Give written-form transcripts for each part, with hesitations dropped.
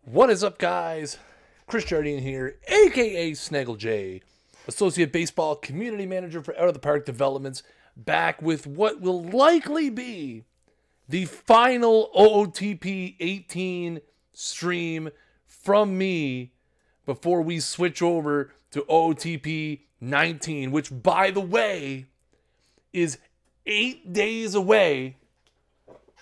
What is up, guys? Kris here, aka Snaggle J, Associate Baseball Community Manager for Out of the Park Developments, back with what will likely be the final OOTP 18 stream from me before we switch over to OOTP 19, which, by the way, is 8 days away.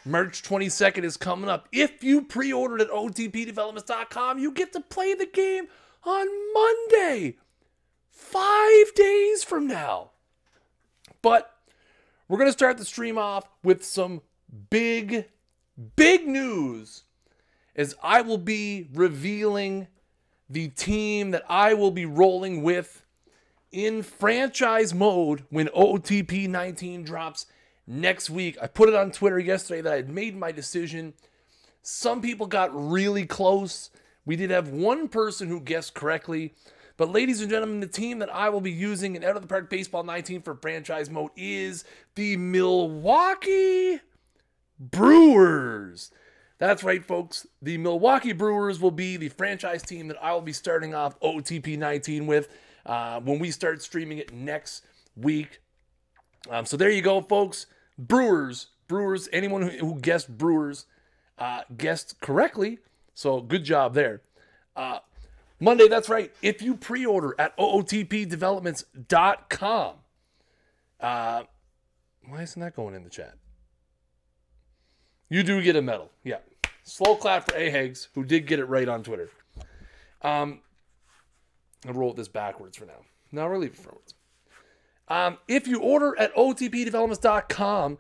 March 22nd is coming up. If you pre-ordered at OOTPdevelopments.com, you get to play the game on Monday, 5 days from now. But we're going to start the stream off with some big news, as I will be revealing the team that I will be rolling with in franchise mode when OOTP 19 drops next week. I put it on Twitter yesterday that I had made my decision. Some people got really close. We did have one person who guessed correctly. But ladies and gentlemen, the team that I will be using in Out of the Park Baseball 19 for franchise mode is the Milwaukee Brewers. That's right, folks. The Milwaukee Brewers will be the franchise team that I will be starting off OOTP 19 with when we start streaming it next week. So there you go, folks. Brewers, anyone who guessed Brewers guessed correctly. So good job there. Monday, that's right. If you pre-order at OOTPdevelopments.com, why isn't that going in the chat? You do get a medal. Yeah. Slow clap for A-Hags, who did get it right on Twitter. I wrote this backwards for now. Now we'll leave it forwards. If you order at OOTPdevelopments.com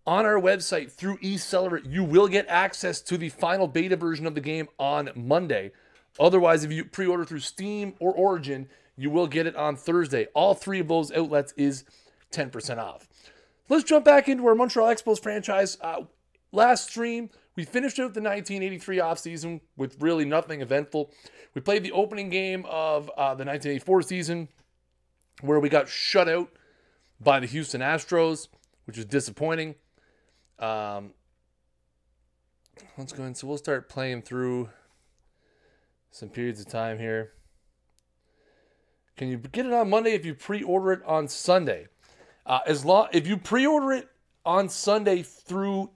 on our website through eCelebrate, you will get access to the final beta version of the game on Monday. Otherwise, if you pre-order through Steam or Origin, you will get it on Thursday. All three of those outlets is 10% off. Let's jump back into our Montreal Expos franchise. Last stream, we finished out the 1983 offseason with really nothing eventful. We played the opening game of the 1984 season, where we got shut out by the Houston Astros, which is disappointing. Let's go in. So we'll start playing through some periods of time here. Can you get it on Monday if you pre-order it on Sunday? If you pre-order it on Sunday through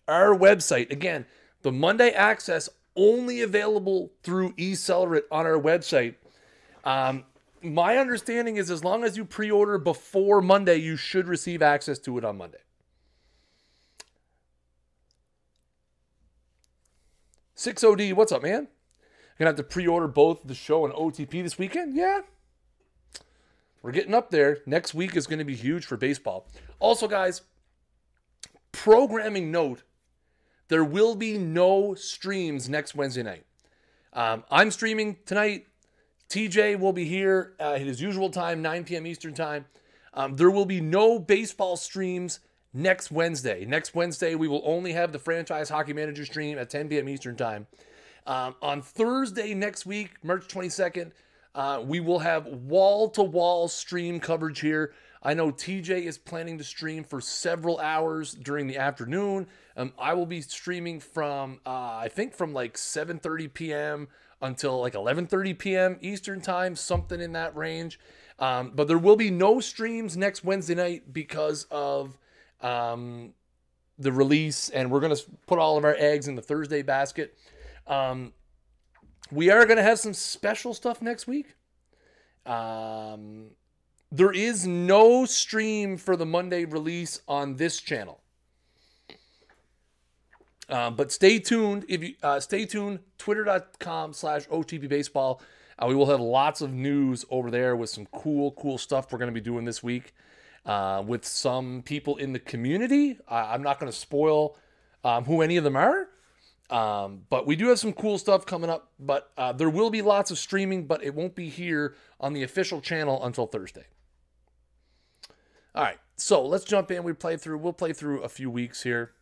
our website, again, the Monday access only available through eCelebrate on our website. My understanding is as long as you pre-order before Monday, you should receive access to it on Monday. 6OD, what's up, man? Gonna have to pre-order both the show and OTP this weekend? Yeah. We're getting up there. Next week is going to be huge for baseball. Also, guys, programming note, there will be no streams next Wednesday night. I'm streaming tonight. TJ will be here at his usual time, 9 p.m. Eastern time. There will be no baseball streams next Wednesday. Next Wednesday, we will only have the Franchise Hockey Manager stream at 10 p.m. Eastern time. On Thursday next week, March 22nd, we will have wall-to-wall stream coverage here. I know TJ is planning to stream for several hours during the afternoon. I will be streaming from, I think from like 7:30 p.m. until like 11:30 p.m. Eastern time, something in that range. But there will be no streams next Wednesday night because of the release, and we're going to put all of our eggs in the Thursday basket. We are going to have some special stuff next week. There is no stream for the Monday release on this channel. But stay tuned. If you stay tuned, twitter.com/OTPBaseball. We will have lots of news over there with some cool stuff we're going to be doing this week with some people in the community. I'm not going to spoil who any of them are. But we do have some cool stuff coming up. But there will be lots of streaming, but it won't be here on the official channel until Thursday. All right, so let's jump in. We'll play through a few weeks here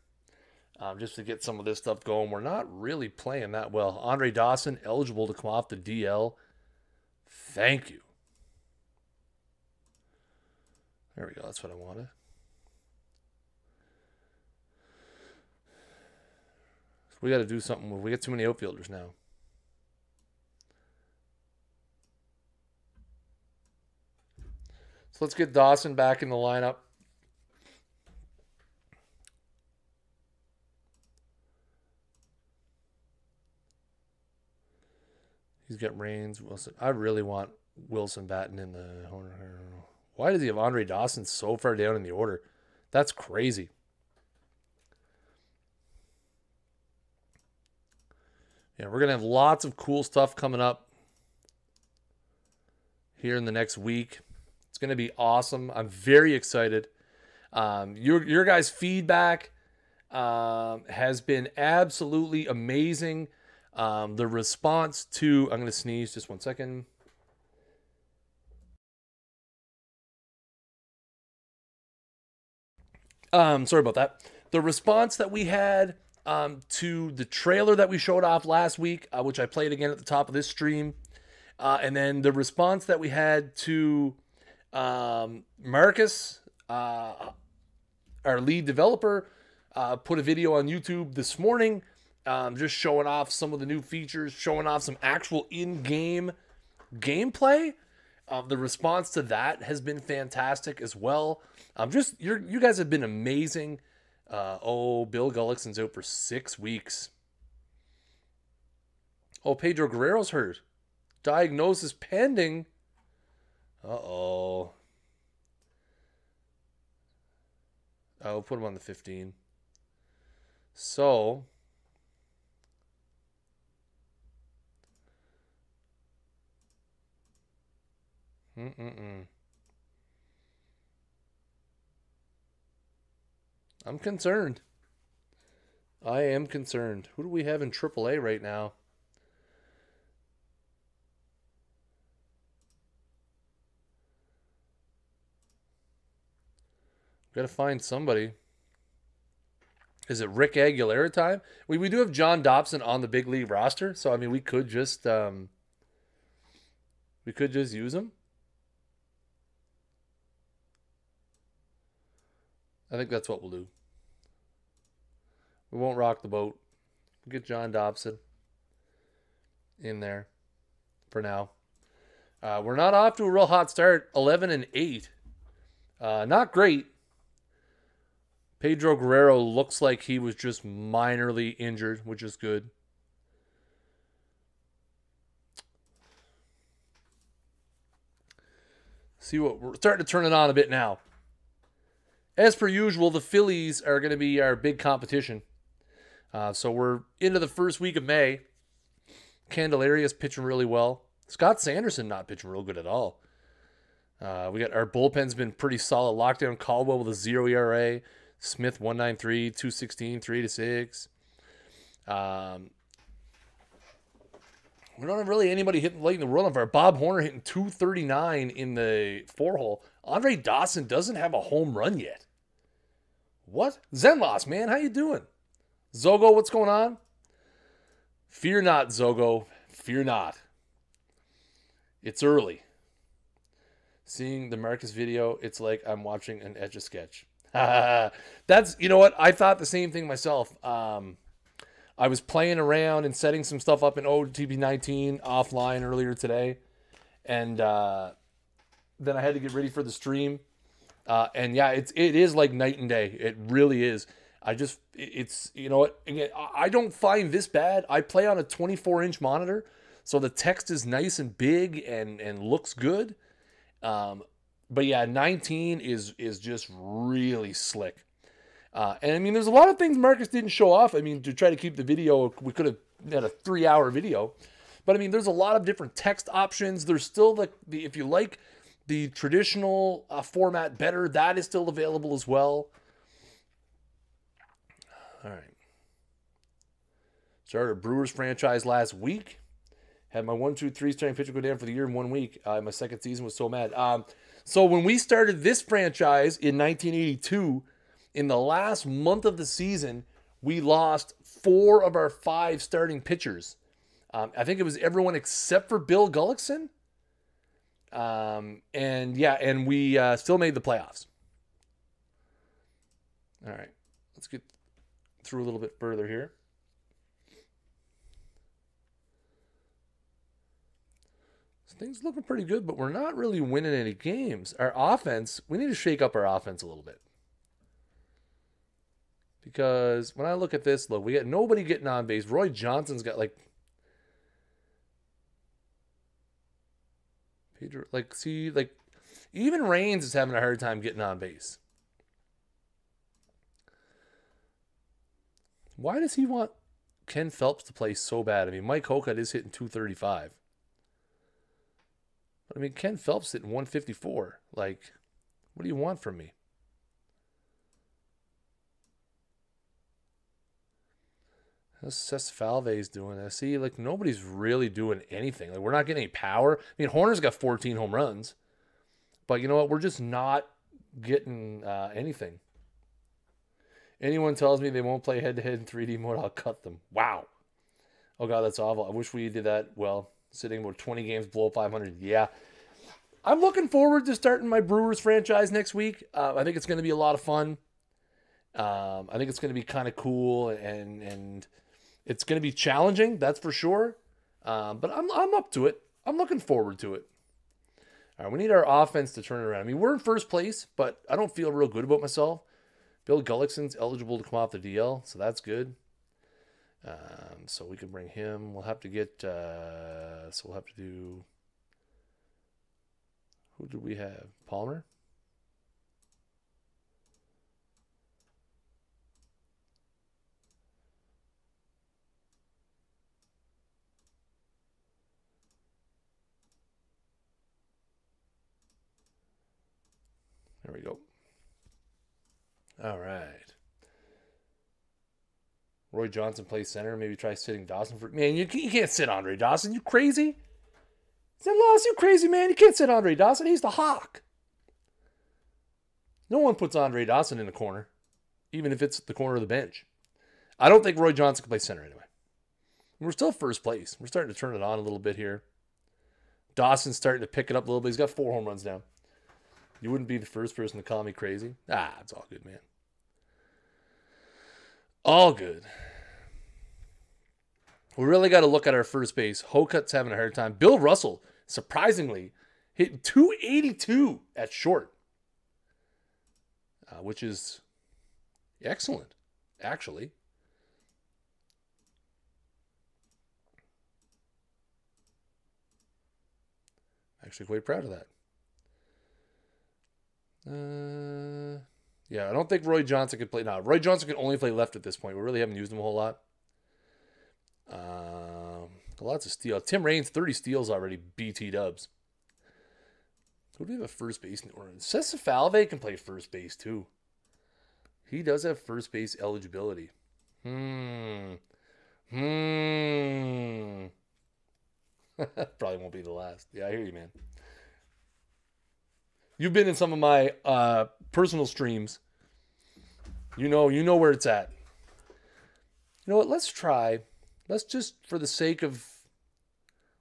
just to get some of this stuff going. We're not really playing that well. Andre Dawson, eligible to come off the DL. Thank you. There we go. That's what I wanted. We got to do something. We got too many outfielders now. So let's get Dawson back in the lineup. He's got Reigns, Wilson. I really want Wilson batting in the... Why does he have Andre Dawson so far down in the order? That's crazy. Yeah, we're going to have lots of cool stuff coming up here in the next week. It's going to be awesome. I'm very excited. Your guys' feedback has been absolutely amazing. The response to... I'm going to sneeze just 1 second. Sorry about that. The response that we had to the trailer that we showed off last week, which I played again at the top of this stream, and then the response that we had to Marcus, our lead developer, put a video on YouTube this morning, just showing off some of the new features, showing off some actual in-game gameplay. The response to that has been fantastic as well. You guys have been amazing. Bill Gullickson's out for 6 weeks. Pedro Guerrero's hurt. Diagnosis pending. I'll put him on the 15. So... I'm concerned. I am concerned. Who do we have in AAA right now? Got to find somebody. Is it Rick Aguilera time? We do have John Dobson on the big league roster, so I mean we could just use him. I think that's what we'll do. We won't rock the boat. We'll get John Dobson in there for now. We're not off to a real hot start. 11-8. Not great. Pedro Guerrero looks like he was just minorly injured, which is good. See what we're starting to turn it on a bit now. As per usual, the Phillies are going to be our big competition. So we're into the first week of May. Candelaria's pitching really well. Scott Sanderson not pitching real good at all. We got our bullpen's been pretty solid. Lockdown Caldwell with a 0 ERA. Smith 193, 216, 3-6. We don't have really anybody hitting late in the world on fire. Bob Horner hitting 239 in the 4-hole. Andre Dawson doesn't have a home run yet. What? Zenlos, man, how you doing? Zogo, what's going on? Fear not, Zogo. Fear not. It's early. Seeing the Marcus video, it's like I'm watching an Etch-a-Sketch. That's, you know what? I thought the same thing myself. I was playing around and setting some stuff up in OOTP 19 offline earlier today. And then I had to get ready for the stream. And yeah, it is like night and day. It really is. It's, you know what? Again, I don't find this bad. I play on a 24-inch monitor, so the text is nice and big and looks good. But yeah, 19 is just really slick. And I mean, there's a lot of things Marcus didn't show off. I mean, to try to keep the video, we could have had a 3-hour video. But I mean, there's a lot of different text options. There's still the if you like the traditional format better, that is still available as well. All right. Started a Brewers franchise last week. Had my 1-2-3 starting pitcher go down for the year in 1 week. My second season was so mad. So when we started this franchise in 1982, in the last month of the season, we lost 4 of our 5 starting pitchers. I think it was everyone except for Bill Gullickson. And we still made the playoffs. All right, let's get through a little bit further here. things looking pretty good, but we're not really winning any games. Our offense, we need to shake up our offense a little bit. Because when I look at this, look, we got nobody getting on base. Roy Johnson's got like Pedro, like, see, like, even Reigns is having a hard time getting on base. Why does he want Ken Phelps to play so bad? I mean, Mike Hokut is hitting 235. But I mean, Ken Phelps hitting 154. Like, what do you want from me? Cesfalve's doing that. See, like, nobody's really doing anything. Like, we're not getting any power. I mean, Horner's got 14 home runs. But you know what? We're just not getting anything. Anyone tells me they won't play head-to-head in 3D mode, I'll cut them. Wow. Oh, God, that's awful. I wish we did that. Well, sitting about 20 games below 500. Yeah. I'm looking forward to starting my Brewers franchise next week. I think it's going to be a lot of fun. I think it's going to be kind of cool, and it's going to be challenging, that's for sure. But I'm up to it. I'm looking forward to it. All right, we need our offense to turn it around. I mean, we're in first place, but I don't feel real good about myself. Bill Gullickson's eligible to come off the DL, so that's good. So we can bring him. We'll have to get, so we'll have to do, who do we have? Palmer? There we go. All right. Roy Johnson plays center. Maybe try sitting Dawson for... Man, you can't sit Andre Dawson. You crazy? Is that loss? You crazy, man? You can't sit Andre Dawson. He's the Hawk. No one puts Andre Dawson in the corner, even if it's the corner of the bench. I don't think Roy Johnson can play center anyway. We're still first place. We're starting to turn it on a little bit here. Dawson's starting to pick it up a little bit. He's got 4 home runs now. You wouldn't be the first person to call me crazy. It's all good, man. All good. We really got to look at our first base. Hokut's having a hard time. Bill Russell, surprisingly, hit 282 at short, which is excellent, actually. Actually quite proud of that. Yeah, I don't think Roy Johnson could play. No, Roy Johnson can only play left at this point. We really haven't used him a whole lot. Lots of steals. Tim Raines, 30 steals already. BT dubs. Who do we have a first base in Orange? Cesfalve can play first base too. He does have first base eligibility. Probably won't be the last. Yeah, I hear you, man. You've been in some of my personal streams. You know where it's at. You know what? Let's try. Let's just, for the sake of,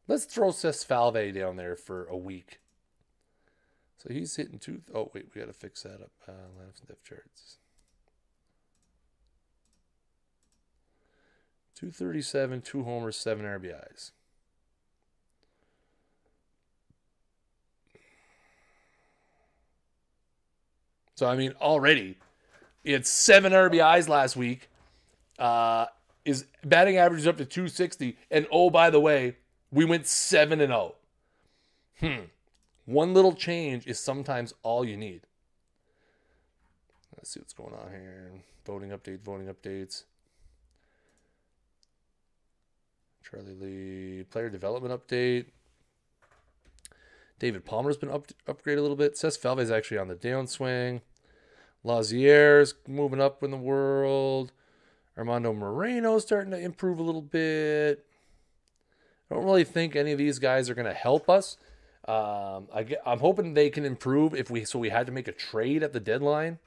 let's throw Cesfalve down there for a week. So he's hitting 2. Oh, wait, we got to fix that up. Left and depth charts. 237, 2 homers, 7 RBIs. So, I mean, already, he had 7 RBIs last week. His batting average is up to 260. And, oh, by the way, we went 7-0. One little change is sometimes all you need. Let's see what's going on here. Voting updates. Charlie Lee, player development update. David Palmer's been upgraded a little bit. Cesfalve is actually on the downswing. Lazier's moving up in the world. Armando Moreno's starting to improve a little bit. I don't really think any of these guys are going to help us. I'm hoping they can improve so we had to make a trade at the deadline.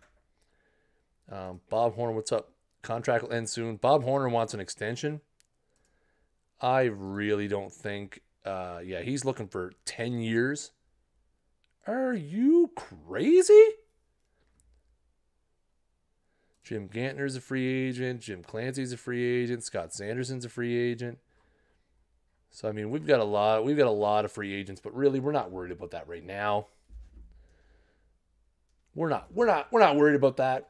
Bob Horner, what's up? Contract will end soon. Bob Horner wants an extension. I really don't think. He's looking for 10 years. Are you crazy? Jim Gantner's a free agent. Jim Clancy's a free agent. Scott Sanderson's a free agent. So I mean, we've got a lot of free agents, but really we're not worried about that right now. We're not worried about that.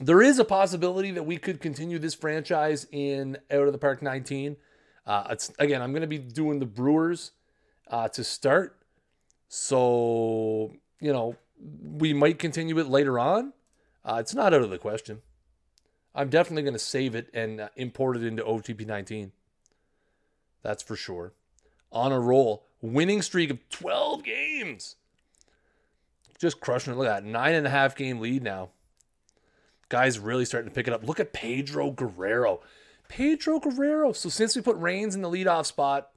There is a possibility that we could continue this franchise in Out of the Park 19. Again, I'm going to be doing the Brewers to start. So, we might continue it later on. It's not out of the question. I'm definitely going to save it and import it into OOTP 19. That's for sure. On a roll. Winning streak of 12 games. Just crushing it. Look at that. 9.5 game lead now. Guys really starting to pick it up. Look at Pedro Guerrero. So since we put Reigns in the leadoff spot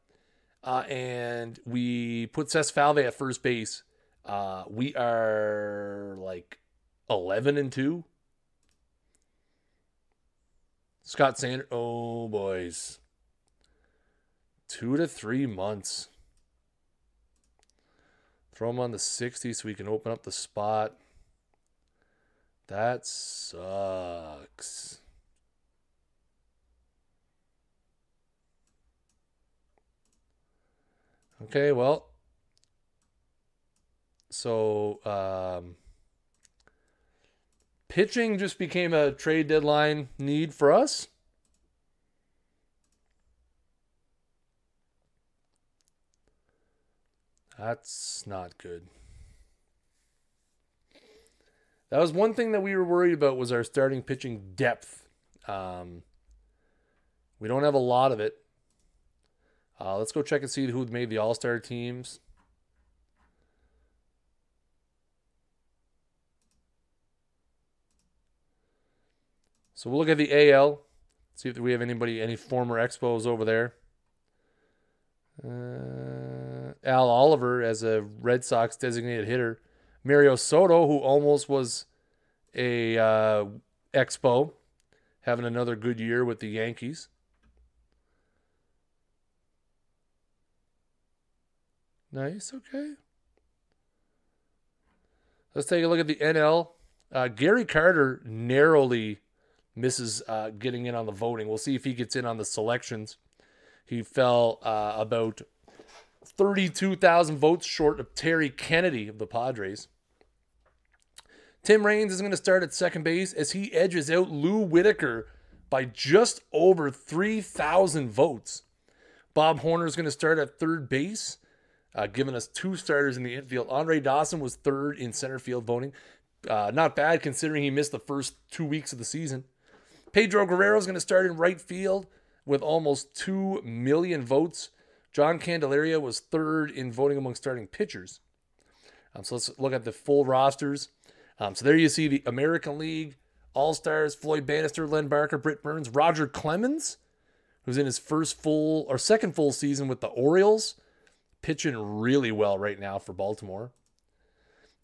and we put Cesfalve at first base, we are like 11-2. Scott Sanders. Oh, boys. 2 to 3 months. Throw him on the 60 so we can open up the spot. That sucks. Okay, well. So, pitching just became a trade deadline need for us. That's not good. That was one thing that we were worried about was our starting pitching depth. We don't have a lot of it. Let's go check and see who made the All-Star teams. So we'll look at the AL. See if we have any former Expos over there. Al Oliver as a Red Sox designated hitter. Mario Soto, who almost was a Expo, having another good year with the Yankees. Nice, okay. Let's take a look at the NL. Gary Carter narrowly misses getting in on the voting. We'll see if he gets in on the selections. He fell about 32,000 votes short of Terry Kennedy of the Padres. Tim Raines is going to start at second base as he edges out Lou Whitaker by just over 3,000 votes. Bob Horner is going to start at third base, giving us 2 starters in the infield. Andre Dawson was third in center field voting. Not bad considering he missed the first 2 weeks of the season. Pedro Guerrero is going to start in right field with almost 2 million votes. John Candelaria was third in voting among starting pitchers. So let's look at the full rosters. So there you see the American League All-Stars: Floyd Bannister, Len Barker, Britt Burns, Roger Clemens, who's in his second full season with the Orioles, pitching really well right now for Baltimore.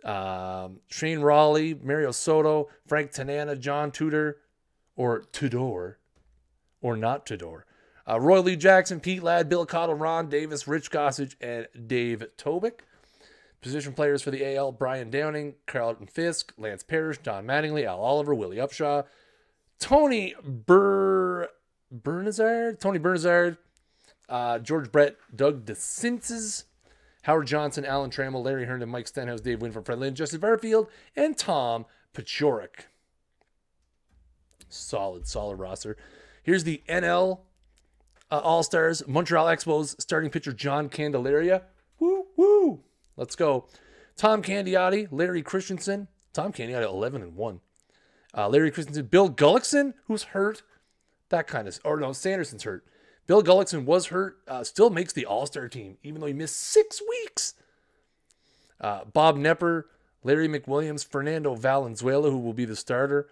Shane Raleigh, Mario Soto, Frank Tanana, John Tudor, or not Tudor. Roy Lee Jackson, Pete Ladd, Bill Cottle, Ron Davis, Rich Gossage, and Dave Tobick. Position players for the AL: Brian Downing, Carlton Fisk, Lance Parrish, Don Mattingly, Al Oliver, Willie Upshaw, Tony Bernazard, George Brett, Doug DeCinces, Howard Johnson, Alan Trammell, Larry Herndon, Mike Stenhouse, Dave Winford, Fred Lynn, Justin Barfield, and Tom Paciorek. Solid roster. Here's the NL All-Stars: Montreal Expos starting pitcher John Candelaria. Woo! Let's go. Tom Candiotti, Larry Christensen. Tom Candiotti 11-1. Larry Christensen, Bill Gullickson, who's hurt. Sanderson's hurt. Bill Gullickson was hurt. Still makes the All-Star team, even though he missed 6 weeks. Bob Nepper, Larry McWilliams, Fernando Valenzuela, who will be the starter.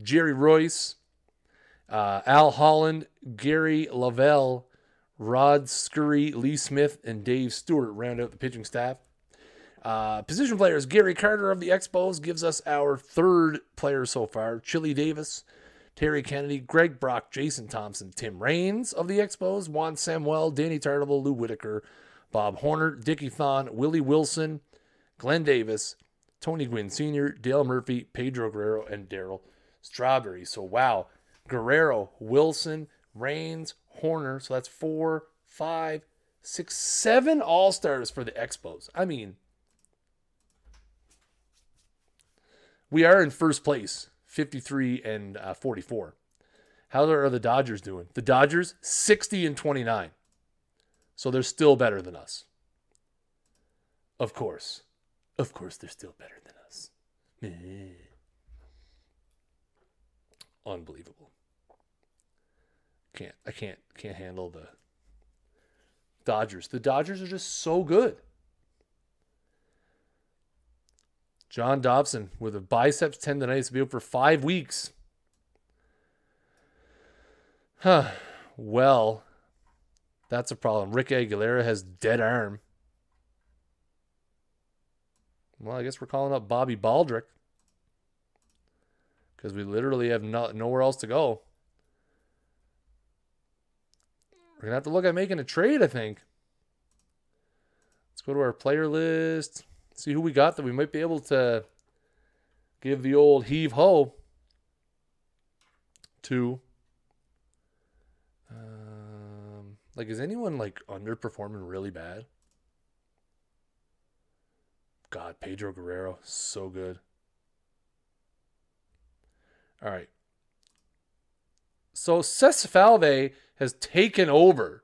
Jerry Royce, Al Holland, Gary Lavelle, Rod Scurry, Lee Smith, and Dave Stewart round out the pitching staff. Position players: Gary Carter of the Expos gives us our third player so far. Chili Davis, Terry Kennedy, Greg Brock, Jason Thompson, Tim Raines of the Expos, Juan Samuel, Danny Tartable, Lou Whitaker, Bob Horner, Dickie Thon, Willie Wilson, Glenn Davis, Tony Gwynn Sr., Dale Murphy, Pedro Guerrero, and Darryl Strawberry. So wow, Guerrero, Wilson, Raines, corner. So that's 4, 5, 6, 7 All-Stars for the Expos. I mean, we are in first place, 53 and 44. How are the Dodgers doing? The Dodgers, 60 and 29. So they're still better than us. Of course. Of course they're still better than us. Unbelievable. I can't handle the Dodgers. The Dodgers are just so good. John Dobson with a biceps tendonitis will be out for 5 weeks. Huh. Well, that's a problem. Rick Aguilera has dead arm. Well, I guess we're calling up Bobby Baldrick because we literally have nowhere else to go. We're going to have to look at making a trade, I think. Let's go to our player list. See who we got that we might be able to give the old heave-ho to. Like, is anyone, like, underperforming really bad? God, Pedro Guerrero, so good. All right. So, Cesfalve has taken over.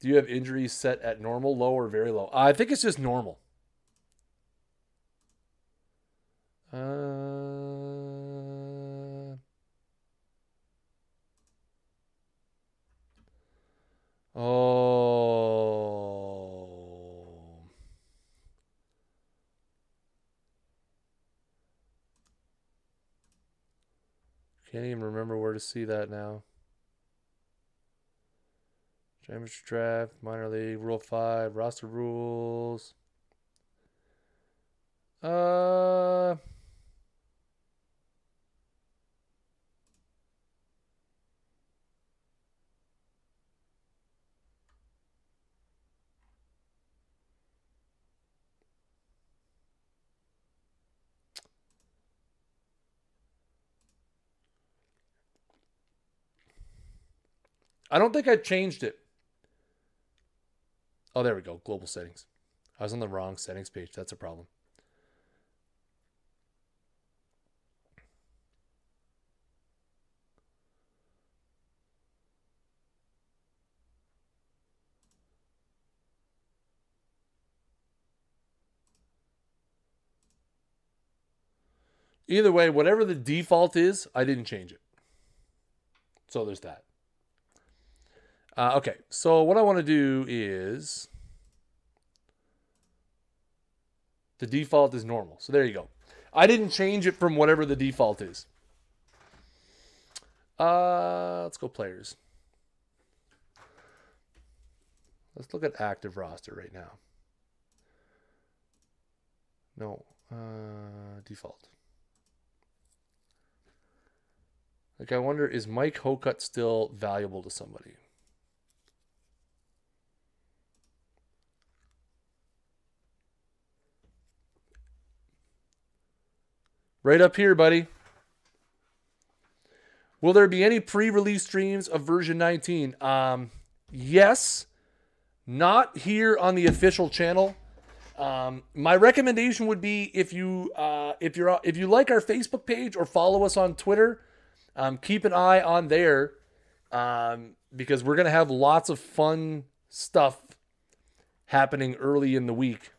Do you have injuries set at normal, low, or very low? I think it's just normal. Oh. Can't even remember where to see that now. Championship draft, minor league, Rule 5, roster rules. I don't think I changed it. Oh, there we go. Global settings. I was on the wrong settings page. That's a problem. Either way, whatever the default is, I didn't change it. So there's that. Okay, so what I want to do is the default is normal. So there you go. I didn't change it from whatever the default is. Let's go players. Let's look at active roster right now. No, default. Like, I wonder, is Mike Hokut still valuable to somebody? Right up here, buddy. Will there be any pre-release streams of version 19? Yes. Not here on the official channel. My recommendation would be if you like our Facebook page or follow us on Twitter, keep an eye on there, because we're gonna have lots of fun stuff happening early in the week.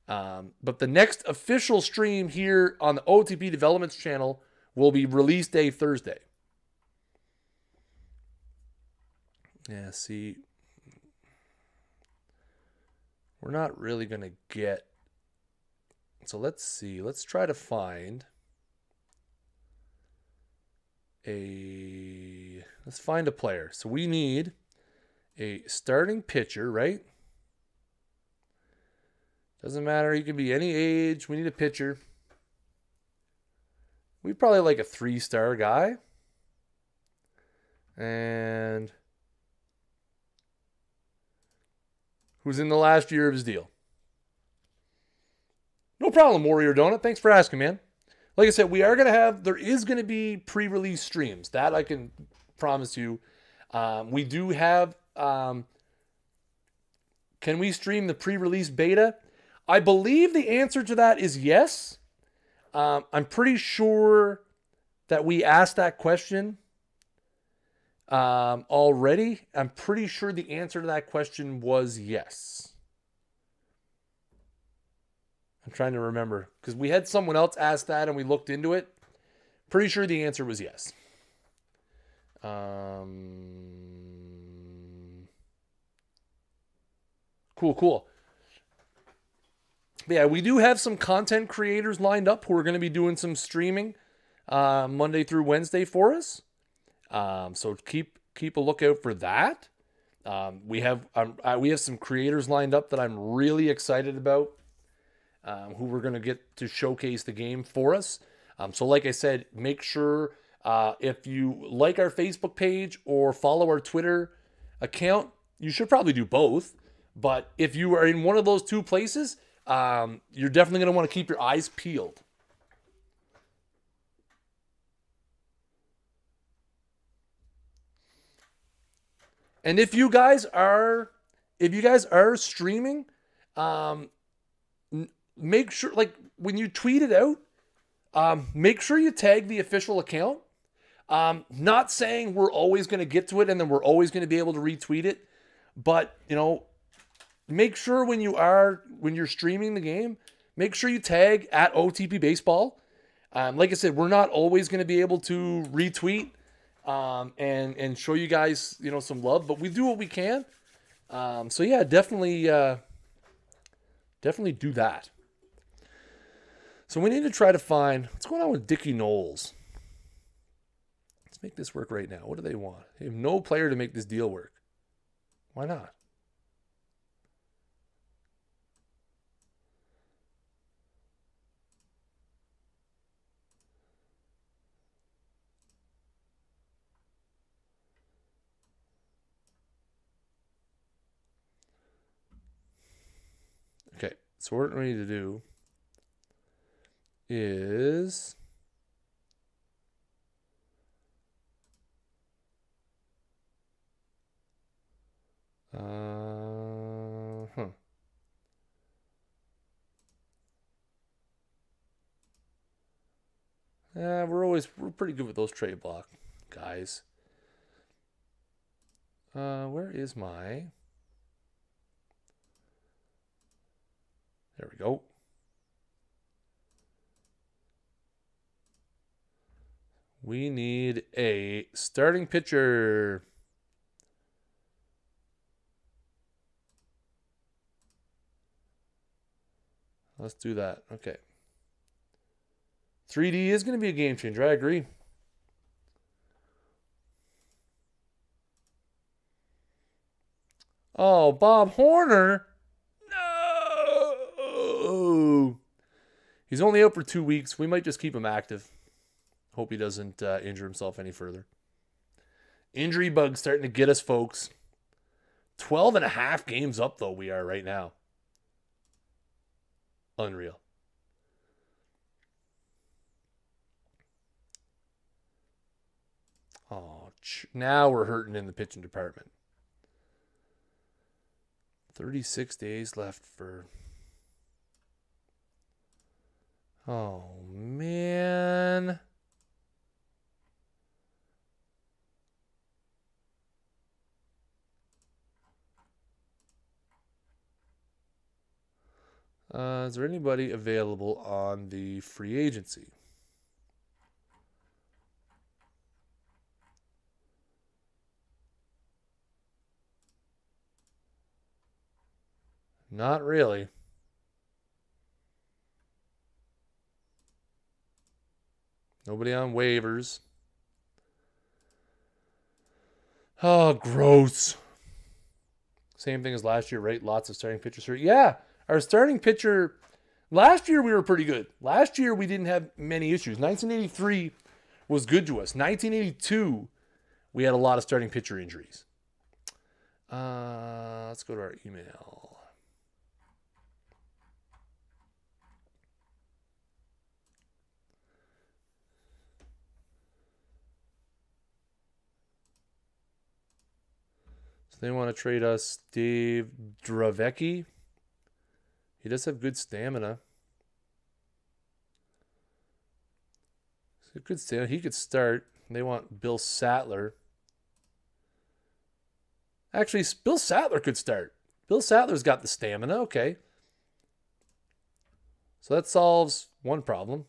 But the next official stream here on the OOTP Developments channel will be release day Thursday. Yeah, see, we're not really going to get... So let's see. Let's try to find a... Let's find a player. So we need a starting pitcher, right? Doesn't matter. He can be any age. We need a pitcher. We probably like a 3-star guy. And who's in the last year of his deal. No problem, Warrior Donut. Thanks for asking, man. Like I said, there is going to be pre-release streams. That I can promise you. We do have, can we stream the pre-release beta? I believe the answer to that is yes. I'm pretty sure that we asked that question already. I'm pretty sure the answer to that question was yes. I'm trying to remember because we had someone else ask that and we looked into it. Pretty sure the answer was yes. Cool. But yeah, we do have some content creators lined up who are going to be doing some streaming Monday through Wednesday for us. So keep a lookout for that. We have some creators lined up that I'm really excited about, who we're going to get to showcase the game for us. So like I said, make sure if you like our Facebook page or follow our Twitter account, you should probably do both. But if you are in one of those two places, you're definitely going to want to keep your eyes peeled. And if you guys are streaming, make sure, like, when you tweet it out, make sure you tag the official account. Not saying we're always going to get to it and then we're always going to be able to retweet it, but make sure when you're streaming the game, make sure you tag at OTP Baseball. Like I said, we're not always going to be able to retweet and show you guys some love, but we do what we can. So yeah, definitely do that. So we need to try to find what's going on with Dickie Knowles. Let's make this work right now. What do they want? They have no player to make this deal work. Why not? Okay, so what we need to do is yeah, we're pretty good with those trade block guys. Where is my? There we go. We need a starting pitcher. Let's do that. Okay. 3D is going to be a game changer. I agree. Oh, Bob Horner. No. He's only out for 2 weeks. We might just keep him active. Hope he doesn't injure himself any further. Injury bug starting to get us, folks. 12 and a half games up, though, we are right now. Unreal. Oh, now we're hurting in the pitching department. 36 days left for... Oh, man. Is there anybody available on the free agency? Not really. Nobody on waivers. Oh, gross. Same thing as last year, right? Lots of starting pitchers hurt. Yeah, our starting pitcher... Last year we were pretty good. Last year we didn't have many issues. 1983 was good to us. 1982, we had a lot of starting pitcher injuries. Let's go to our email. So they want to trade us Dave Dravecki. He does have good stamina. Good stamina. He could start. They want Bill Sattler. Actually, Bill Sattler could start. Bill Sattler's got the stamina. Okay. So that solves one problem.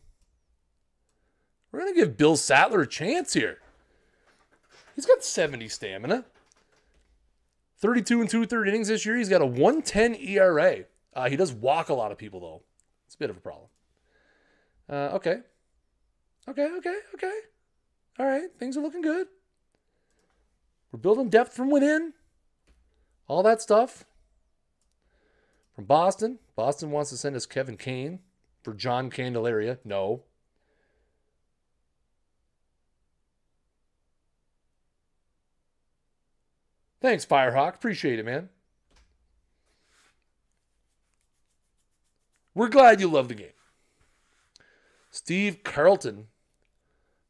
We're going to give Bill Sattler a chance here. He's got 70 stamina. 32 and 2/3 innings this year. He's got a 1.10 ERA. He does walk a lot of people, though. It's a bit of a problem. Okay. Okay. All right. Things are looking good. We're building depth from within. All that stuff. From Boston. Boston wants to send us Kevin Kane for John Candelaria. No. Thanks, Firehawk. Appreciate it, man. We're glad you love the game. Steve Carlton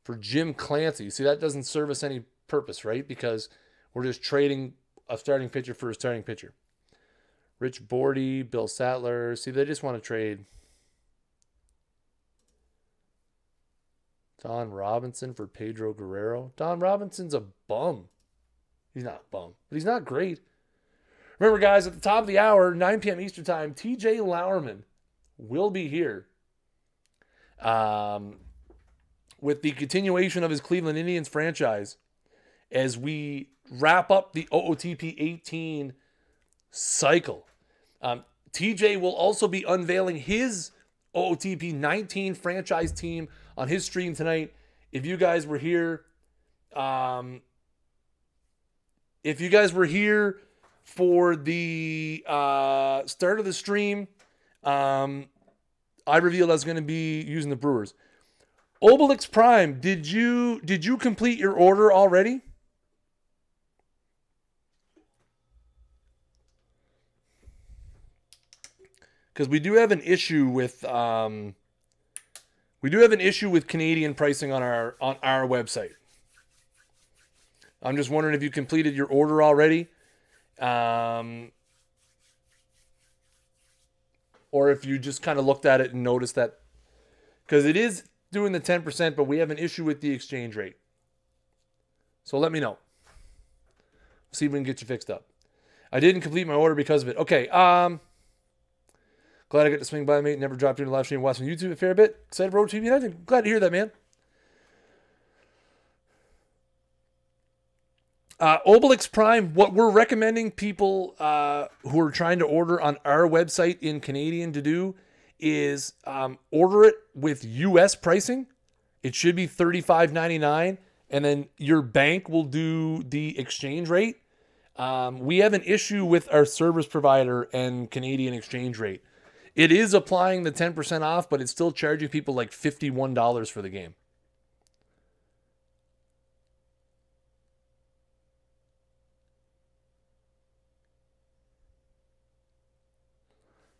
for Jim Clancy. See, that doesn't serve us any purpose, right? Because we're just trading a starting pitcher for a starting pitcher. Rich Bordy, Bill Sattler. See, they just want to trade Don Robinson for Pedro Guerrero. Don Robinson's a bum. He's not a bum, but he's not great. Remember, guys, at the top of the hour, 9 p.m. Eastern Time, TJ Lauerman will be here with the continuation of his Cleveland Indians franchise as we wrap up the OOTP 18 cycle. TJ will also be unveiling his OOTP 19 franchise team on his stream tonight. If you guys were here, for the start of the stream, I revealed I was going to be using the Brewers. Obelix Prime, did you complete your order already? Because we do have an issue with Canadian pricing on our website. I'm just wondering if you completed your order already, or if you just kind of looked at it and noticed that, because it is doing the 10%, but we have an issue with the exchange rate. So let me know. See if we can get you fixed up. I didn't complete my order because of it. Okay. Glad I got to swing by, mate. Never dropped into live stream. Watching YouTube a fair bit. Excited for OOTP United. Glad to hear that, man. Obelix Prime, what we're recommending people who are trying to order on our website in Canadian to do is order it with US pricing. It should be $35.99, and then your bank will do the exchange rate. We have an issue with our service provider and Canadian exchange rate. It is applying the 10% off, but it's still charging people like $51 for the game.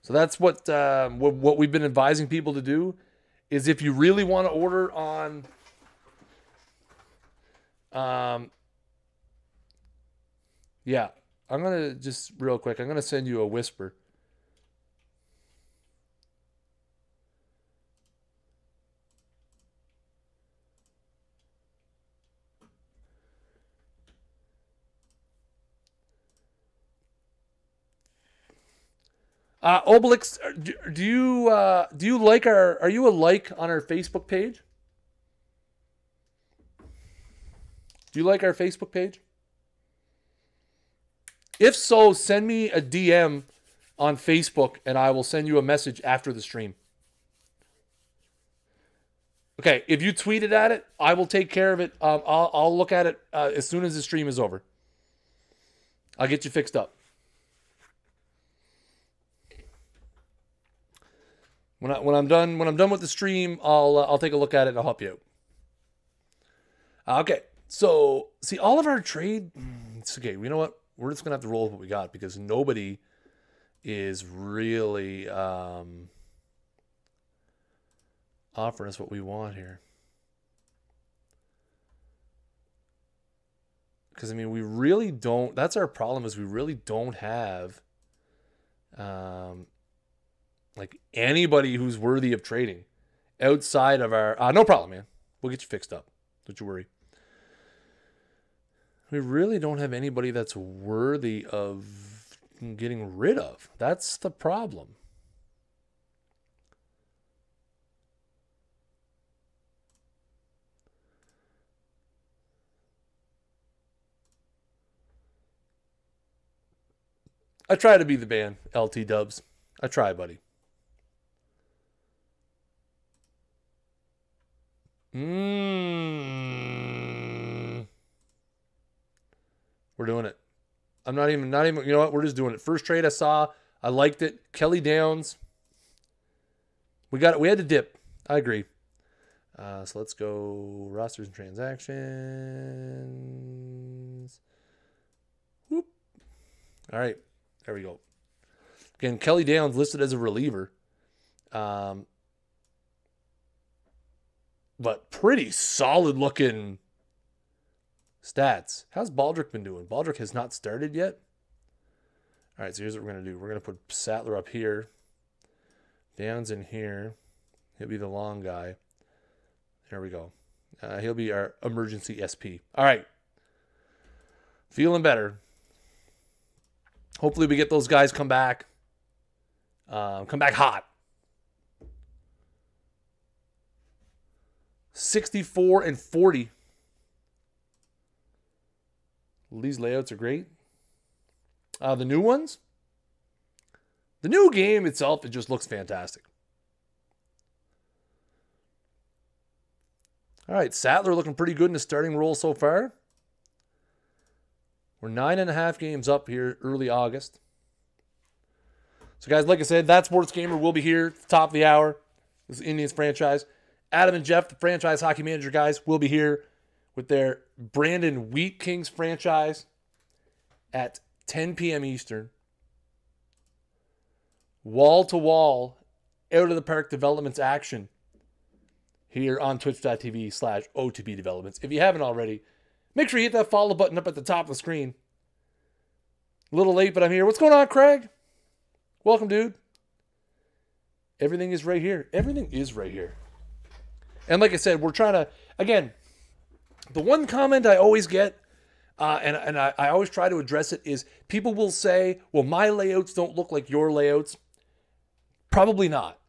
So that's what we've been advising people to do, is if you really want to order on yeah, I'm going to just real quick, I'm going to send you a whisper. Obelix, do you like are you a like on our Facebook page? Do you like our Facebook page? If so, send me a DM on Facebook and I will send you a message after the stream. Okay, if you tweeted at it, I will take care of it. I'll look at it as soon as the stream is over. I'll get you fixed up. When I'm done with the stream, I'll take a look at it and I'll help you out. Okay, so see all of our trade. It's okay. You know what? We're just gonna have to roll with what we got because nobody is really offering us what we want here. Because, I mean, we really don't. That's our problem, is we really don't have like anybody who's worthy of trading outside of our. No problem, man. We'll get you fixed up. Don't you worry. We really don't have anybody that's worthy of getting rid of. That's the problem. I try to be the man, LT Dubs. I try, buddy. We're doing it. I'm not even, you know what? We're just doing it. First trade I saw, I liked it. Kelly Downs. We got it. We had to dip. I agree. So let's go rosters and transactions. Whoop. All right. There we go. Again, Kelly Downs listed as a reliever. But pretty solid looking stats. How's Baldrick been doing? Baldrick has not started yet. All right, so here's what we're going to do. We're going to put Sattler up here. Downs in here. He'll be the long guy. There we go. He'll be our emergency SP. All right. Feeling better. Hopefully we get those guys come back. Come back hot. 64 and 40. These layouts are great. The new ones? The new game itself, it just looks fantastic. All right, Sattler looking pretty good in the starting role so far. We're 9.5 games up here early August. So, guys, like I said, That Sports Gamer will be here at the top of the hour. This is Indians franchise. Adam and Jeff, the franchise hockey manager guys, will be here with their Brandon Wheat Kings franchise at 10 p.m. Eastern. Wall-to-wall, out-of-the-park developments action here on twitch.tv/OOTP developments. If you haven't already, make sure you hit that follow button up at the top of the screen. A little late, but I'm here. What's going on, Craig? Welcome, dude. Everything is right here. Everything is right here. And like I said, we're trying to, again, the one comment I always get, and I always try to address it, is people will say, well, my layouts don't look like your layouts. Probably not.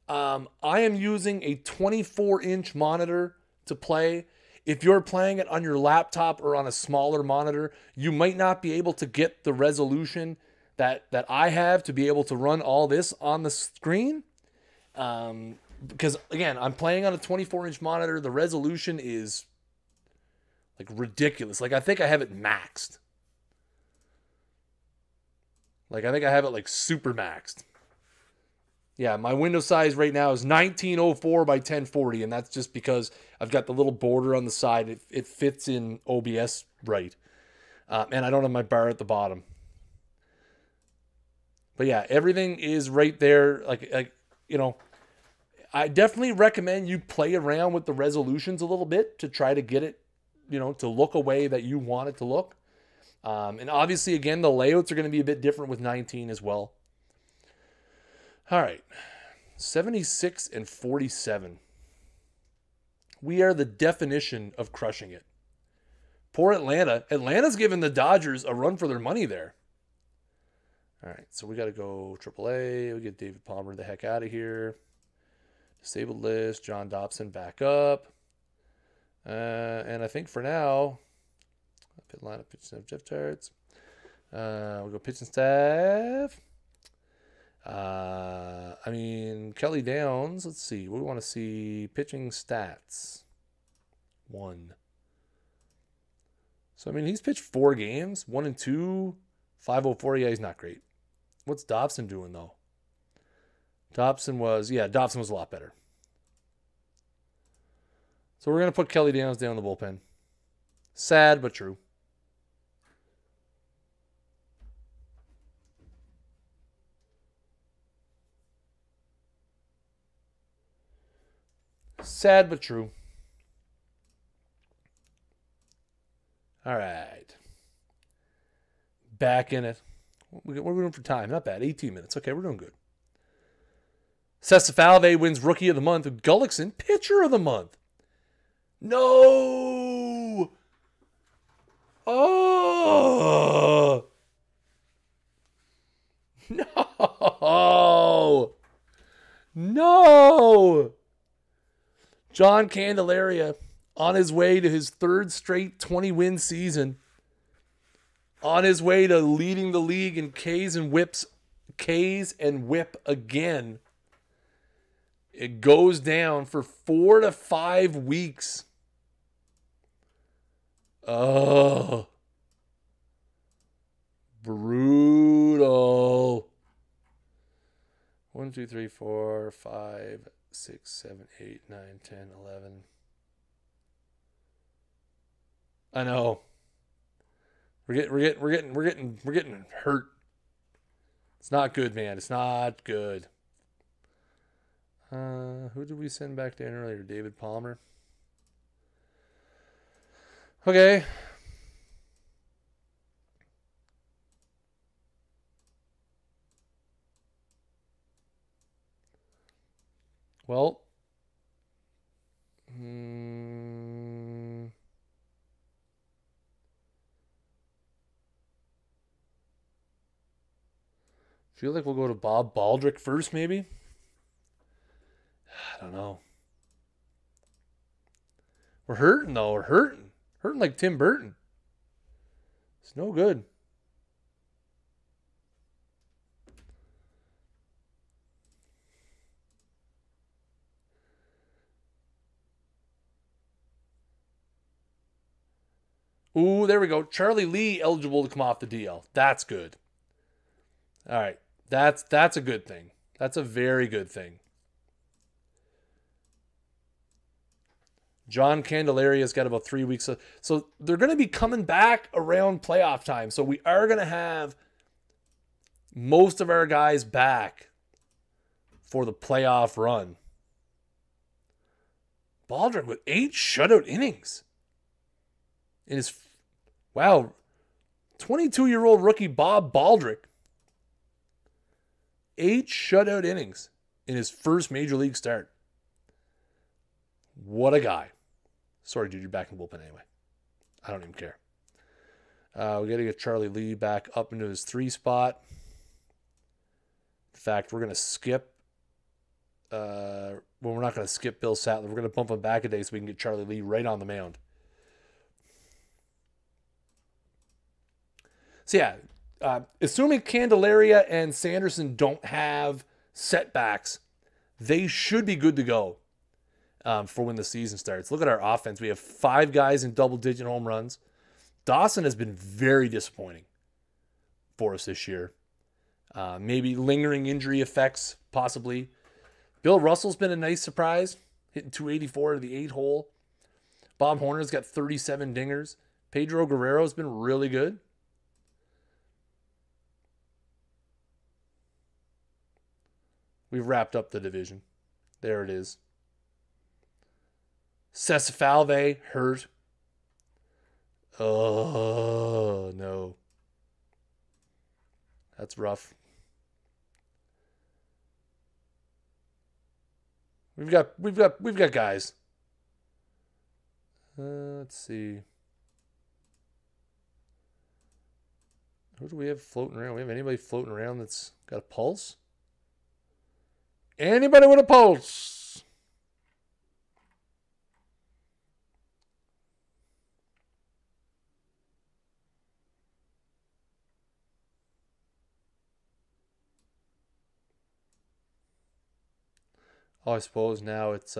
I am using a 24-inch monitor to play. If you're playing it on your laptop or on a smaller monitor, you might not be able to get the resolution that I have to be able to run all this on the screen. Because, again, I'm playing on a 24-inch monitor. The resolution is, like, ridiculous. Like, I think I have it maxed. Like, I think I have it, like, super maxed. Yeah, my window size right now is 1904 by 1040, and that's just because I've got the little border on the side. It fits in OBS right. And I don't have my bar at the bottom. But yeah, everything is right there. Like you know, I definitely recommend you play around with the resolutions a little bit to try to get it, you know, to look a way that you want it to look. And obviously, again, the layouts are going to be a bit different with 19 as well. All right, 76 and 47. We are the definition of crushing it. Poor Atlanta. Atlanta's giving the Dodgers a run for their money there. All right, so we got to go AAA. We get David Palmer the heck out of here. Disabled list. John Dobson back up. And I think for now, pit lineup, pitching staff, Jeff Tarts. We'll go pitching staff. I mean, Kelly Downs. Let's see. We want to see pitching stats. 1. So, I mean, he's pitched 4 games. 1 and 2. 504. Yeah, he's not great. What's Dobson doing, though? Dobson was a lot better. So we're going to put Kelly Downs down in the bullpen. Sad, but true. Sad, but true. All right. back in it. What are we doing for time? Not bad. 18 minutes. Okay, we're doing good. Sesafalve wins Rookie of the Month. Gullickson, Pitcher of the Month. No! Oh! No! No! John Candelaria on his way to his third straight 20-win season. On his way to leading the league in Ks and whip again. It goes down for 4 to 5 weeks. Oh. Brutal. 1, 2, 3, 4, 5, 6, 7, 8, 9, 10, 11. I know. We're getting hurt. It's not good, man. It's not good. Who did we send back down earlier? David Palmer. Okay. Well. Feel like we'll go to Bob Baldrick first, maybe? I don't know. We're hurting, though. We're hurting. Hurting like Tim Burton. It's no good. Ooh, there we go. Charlie Lee eligible to come off the DL. That's good. All right. That's a good thing. That's a very good thing. John Candelaria's got about 3 weeks. So they're going to be coming back around playoff time. So we are going to have most of our guys back for the playoff run. Baldrick with 8 shutout innings. In his, wow, 22-year-old rookie Bob Baldrick. 8 shutout innings in his first major league start. What a guy. Sorry, dude, you're back in the bullpen anyway. I don't even care. We got to get Charlie Lee back up into his 3 spot. In fact, we're going to skip. Well, we're not going to skip Bill Sattler. We're going to bump him back a day so we can get Charlie Lee right on the mound. So, yeah. Assuming Candelaria and Sanderson don't have setbacks, they should be good to go for when the season starts. Look at our offense. We have 5 guys in double-digit home runs. Dawson has been very disappointing for us this year. Maybe lingering injury effects, possibly. Bill Russell's been a nice surprise, hitting .284 to the 8 hole. Bob Horner's got 37 dingers. Pedro Guerrero's been really good. We've wrapped up the division. There it is. Sesafalve hurt. Oh, no. That's rough. We've got guys. Let's see. Who do we have floating around? We have anybody floating around that's got a pulse? Anybody with a pulse? Oh, I suppose now it's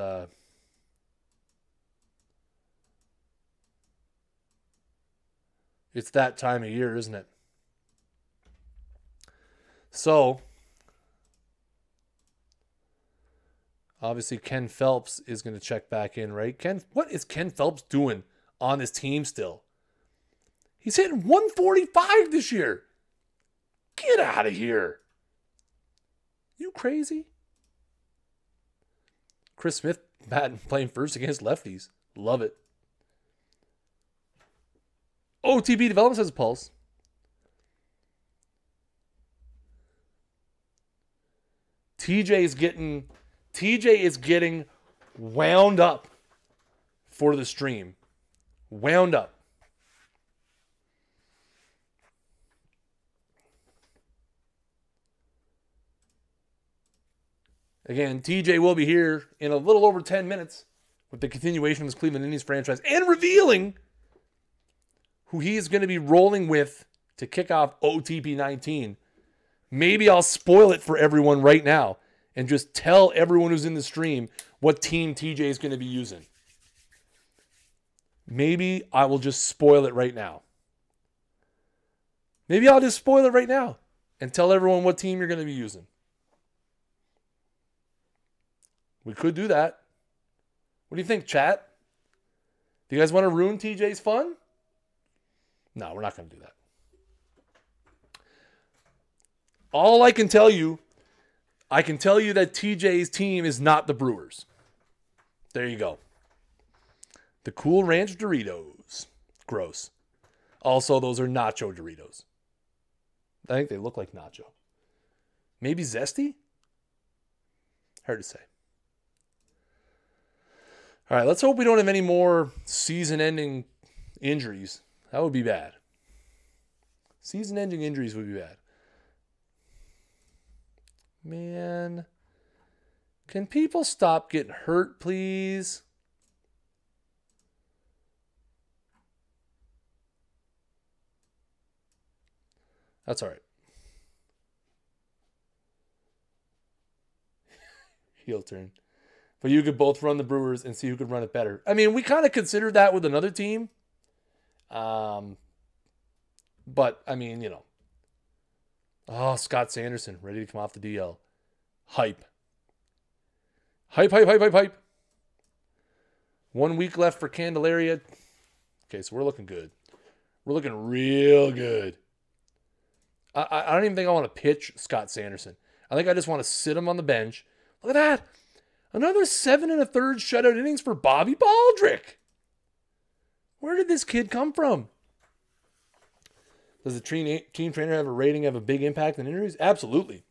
that time of year, isn't it? So obviously, Ken Phelps is going to check back in, right? What is Ken Phelps doing on his team still? He's hitting 145 this year. Get out of here. You crazy? Chris Smith playing first against lefties. Love it. OOTP Development has a pulse. TJ is getting wound up for the stream. Wound up. Again, TJ will be here in a little over 10 minutes with the continuation of his Cleveland Indians franchise and revealing who he is going to be rolling with to kick off OOTP 19. Maybe I'll spoil it for everyone right now and just tell everyone who's in the stream what team TJ is going to be using. Maybe I will just spoil it right now. Maybe I'll just spoil it right now and tell everyone what team you're going to be using. We could do that. What do you think, chat? Do you guys want to ruin TJ's fun? No, we're not going to do that. All I can tell you that TJ's team is not the Brewers. There you go. The Cool Ranch Doritos. Gross. Also, those are nacho Doritos. I think they look like nacho. Maybe zesty? Hard to say. All right, let's hope we don't have any more season-ending injuries. That would be bad. Season-ending injuries would be bad. Man, can people stop getting hurt, please? That's all right. Heel turn. But you could both run the Brewers and see who could run it better. I mean, we kind of considered that with another team. But, I mean, you know. Oh, Scott Sanderson, ready to come off the DL. Hype. Hype, hype, hype, hype, hype. 1 week left for Candelaria. Okay, so we're looking good. We're looking real good. I don't even think I want to pitch Scott Sanderson. I think I just want to sit him on the bench. Look at that. Another 7 1/3 shutout innings for Bobby Baldrick. Where did this kid come from? Does the team trainer have a rating have a big impact on injuries? Absolutely.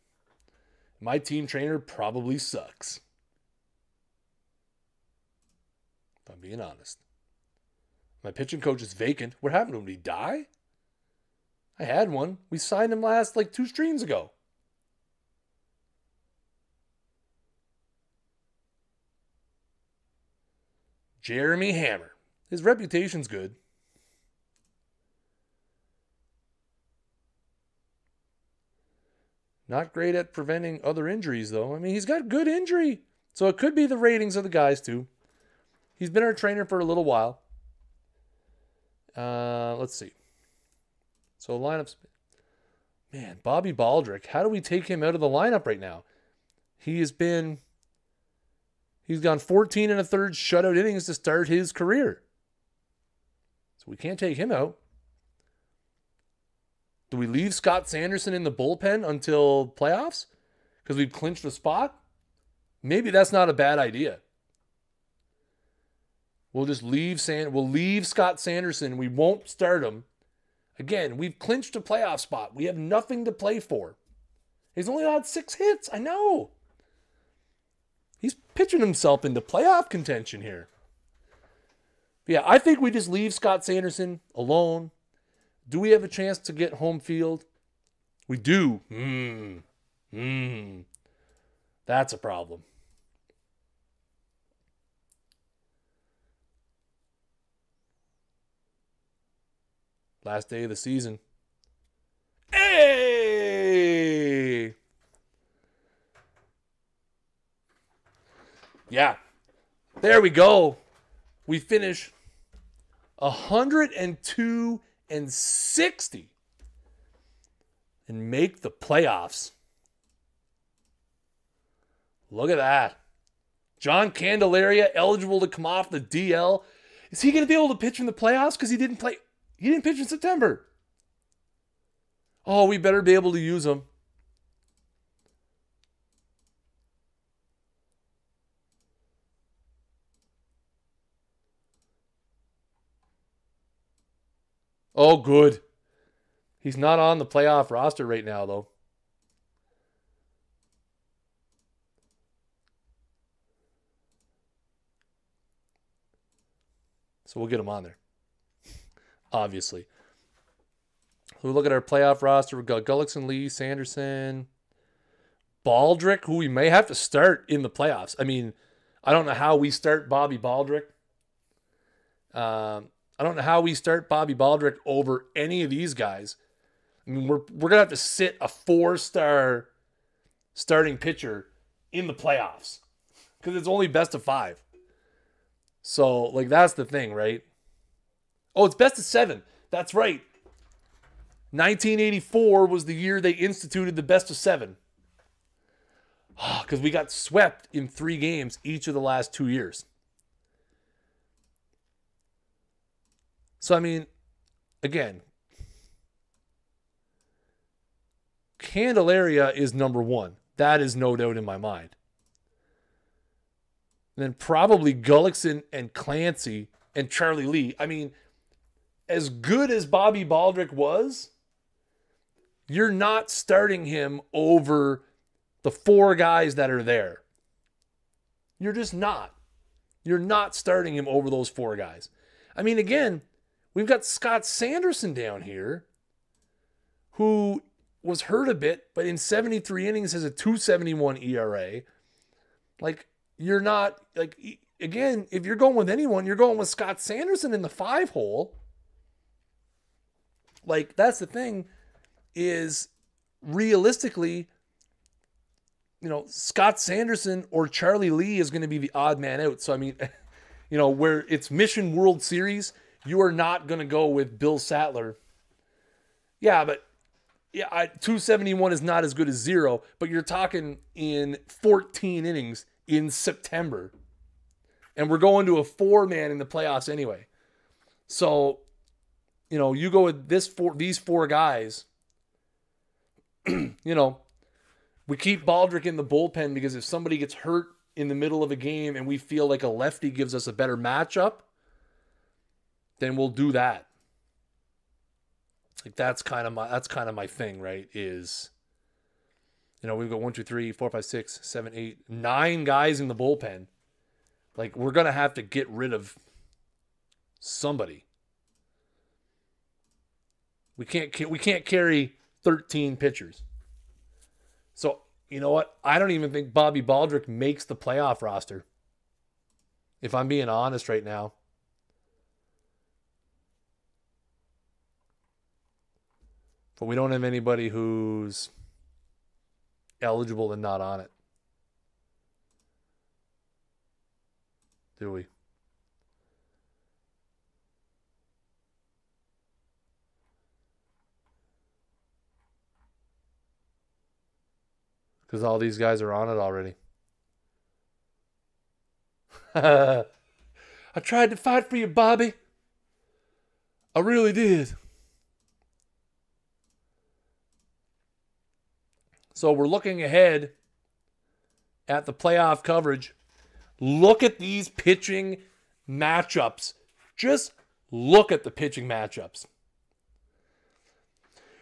My team trainer probably sucks. If I'm being honest. My pitching coach is vacant. What happened to him? Did he die? I had one. We signed him last like 2 streams ago. Jeremy Hammer. His reputation's good. Not great at preventing other injuries, though. I mean, he's got good injury. So it could be the ratings of the guys, too. He's been our trainer for a little while. Let's see. So lineups. Man, Bobby Baldrick. How do we take him out of the lineup right now? He's gone 14 1/3 shutout innings to start his career. So we can't take him out. Do we leave Scott Sanderson in the bullpen until playoffs? Because we've clinched a spot? Maybe that's not a bad idea. We'll just leave Scott Sanderson. We won't start him. Again, we've clinched a playoff spot. We have nothing to play for. He's only had 6 hits. I know. He's pitching himself into playoff contention here. But yeah, I think we just leave Scott Sanderson alone. Do we have a chance to get home field? We do. That's a problem. Last day of the season. Hey! Yeah. There we go. We finish 102-60 and make the playoffs. Look at that. John Candelaria eligible to come off the DL. Is he going to be able to pitch in the playoffs? Because he didn't pitch in September. Oh, we better be able to use him. Oh, good. He's not on the playoff roster right now, though. So we'll get him on there, obviously. We look at our playoff roster. We've got Gullickson, Lee, Sanderson, Baldrick, who we may have to start in the playoffs. I mean, I don't know how we start Bobby Baldrick. I don't know how we start Bobby Baldrick over any of these guys. I mean, we're going to have to sit a 4-star starting pitcher in the playoffs because it's only best of 5. So, like, that's the thing, right? Oh, it's best of 7. That's right. 1984 was the year they instituted the best of 7. Because we got swept in 3 games each of the last 2 years. So, I mean, again, Candelaria is number 1. That is no doubt in my mind. And then probably Gullickson and Clancy and Charlie Lee. I mean, as good as Bobby Baldrick was, you're not starting him over the 4 guys that are there. You're just not. You're not starting him over those 4 guys. I mean, again, we've got Scott Sanderson down here who was hurt a bit, but in 73 innings has a 2.71 ERA. Like, you're not, like, again, if you're going with anyone, you're going with Scott Sanderson in the 5 hole. Like, that's the thing is, realistically, you know, Scott Sanderson or Charlie Lee is going to be the odd man out. So, I mean, you know, where it's Mission World Series, you are not going to go with Bill Sattler. Yeah, but 271 is not as good as 0, but you're talking in 14 innings in September. And we're going to a 4-man in the playoffs anyway. So, you know, you go with these 4 guys, you know, we keep Baldrick in the bullpen because if somebody gets hurt in the middle of a game and we feel like a lefty gives us a better matchup, then we'll do that. Like that's kind of my thing, right? Is, you know, we've got 1, 2, 3, 4, 5, 6, 7, 8, 9 guys in the bullpen. Like, we're gonna have to get rid of somebody. We can't carry 13 pitchers. So, you know what? I don't even think Bobby Baldrick makes the playoff roster. If I'm being honest right now. But we don't have anybody who's eligible and not on it. Do we? Because all these guys are on it already. I tried to fight for you, Bobby. I really did. So we're looking ahead at the playoff coverage. Look at these pitching matchups. Just look at the pitching matchups.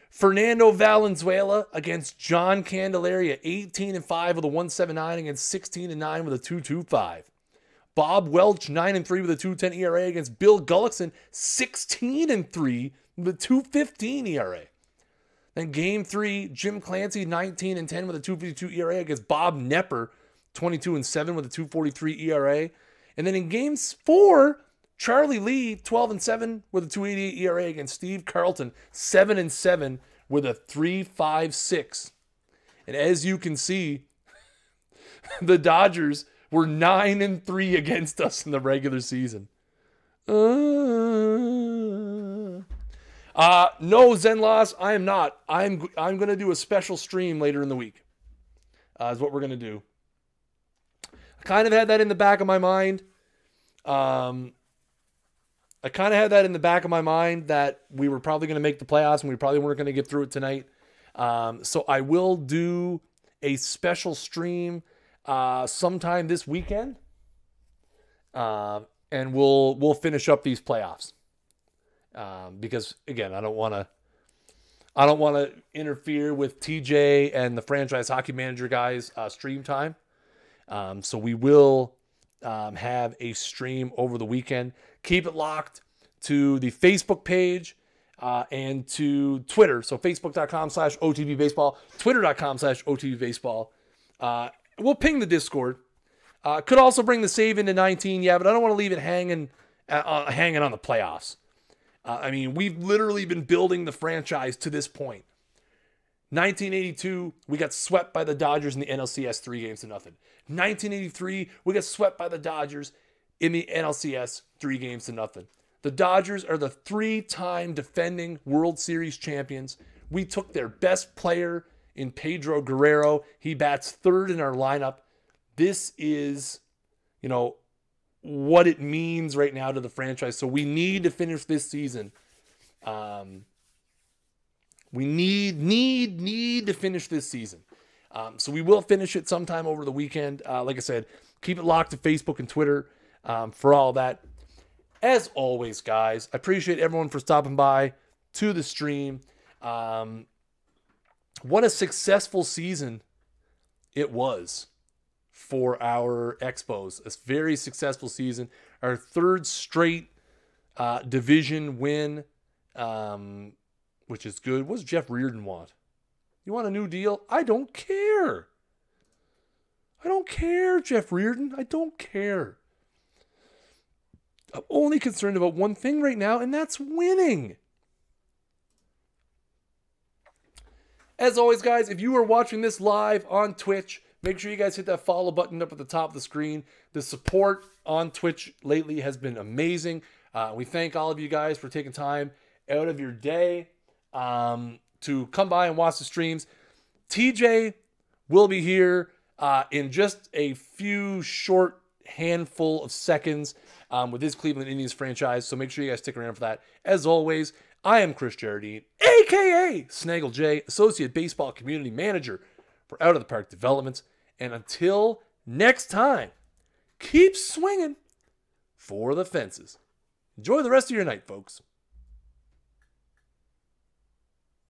Fernando Valenzuela against John Candelaria, 18-5 with a 1.79 against 16-9 with a 2.25. Bob Welch, 9-3 with a 2.10 ERA against Bill Gullickson, 16-3 with a 2.15 ERA. Then game 3, Jim Clancy, 19-10 with a 2.52 ERA against Bob Nepper, 22-7 with a 2.43 ERA. And then in game 4, Charlie Lee, 12-7 with a 2.88 ERA against Steve Carlton, 7-7 with a 3.56. And as you can see, the Dodgers were 9-3 against us in the regular season. No, Zenlos, I am not. I'm going to do a special stream later in the week. Is what we're going to do. I kind of had that in the back of my mind. That we were probably going to make the playoffs and we probably weren't going to get through it tonight. So I will do a special stream sometime this weekend. And we'll finish up these playoffs. Because again, I don't want to interfere with TJ and the franchise hockey manager guys' stream time. So we will have a stream over the weekend. Keep it locked to the Facebook page and to Twitter. So facebook.com/OTBBaseball, twitter.com/OTBBaseball. We'll ping the Discord. Could also bring the save into 19, yeah, but I don't want to leave it hanging on the playoffs. I mean, we've literally been building the franchise to this point. 1982, we got swept by the Dodgers in the NLCS 3-0. 1983, we got swept by the Dodgers in the NLCS 3-0. The Dodgers are the 3-time defending World Series champions. We took their best player in Pedro Guerrero. He bats third in our lineup. This is, what it means right now to the franchise. So we need to finish this season. We need to finish this season. So we will finish it sometime over the weekend. Like I said, keep it locked to Facebook and Twitter for all that. As always, guys, I appreciate everyone for stopping by to the stream. What a successful season it was for our Expos. A very successful season. Our third straight division win, which is good. What does Jeff Reardon want? You want a new deal? I don't care. I don't care, Jeff Reardon. I don't care. I'm only concerned about one thing right now, and that's winning. As always, guys, if you are watching this live on Twitch, make sure you guys hit that follow button up at the top of the screen. The support on Twitch lately has been amazing. We thank all of you guys for taking time out of your day to come by and watch the streams. TJ will be here in just a few short handful of seconds with his Cleveland Indians franchise, so make sure you guys stick around for that. As always, I am Kris Jardine, a.k.a. Snaggle J, Associate Baseball Community Manager for Out of the Park Developments. And until next time, keep swinging for the fences. Enjoy the rest of your night, folks.